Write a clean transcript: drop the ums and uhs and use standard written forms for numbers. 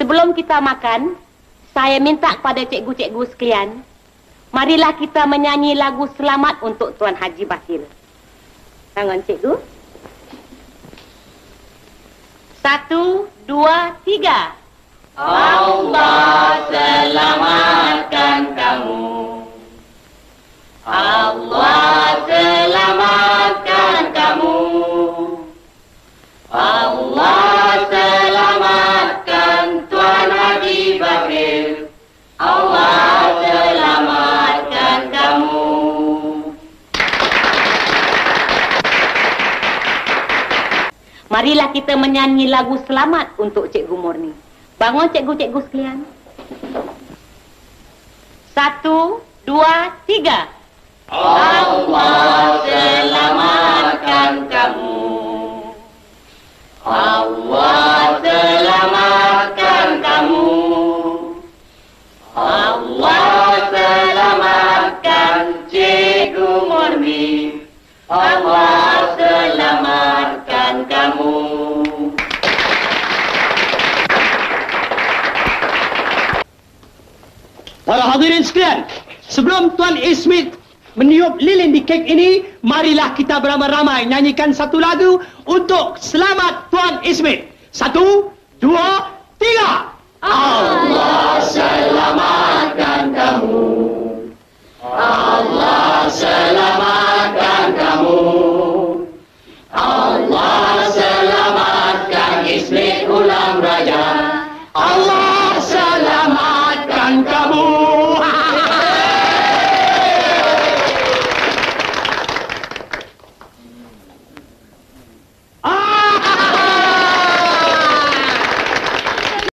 Sebelum kita makan, saya minta kepada cikgu-cikgu sekalian, marilah kita menyanyi lagu selamat untuk Tuan Haji Basil. Tangan cikgu. 1, 2, 3. Allah selamatkan kamu. Allah selamatkan kamu. Allah selamatkan Tuan Haji Basil. Allah selamatkan kamu. Marilah kita menyanyi lagu selamat untuk Cikgu Murni. Bangun cikgu-cikgu sekalian. 1, 2, 3. Allah selamatkan kamu. Allah selamatkan kamu. Allah selamatkan Cikgu Murni. Allah selamatkan kamu. Para hadirin sekalian, sebelum Tuan Ismit meniup lilin di kek ini, marilah kita beramai-ramai nyanyikan satu lagu untuk selamat Tuan Ismit. 1, 2,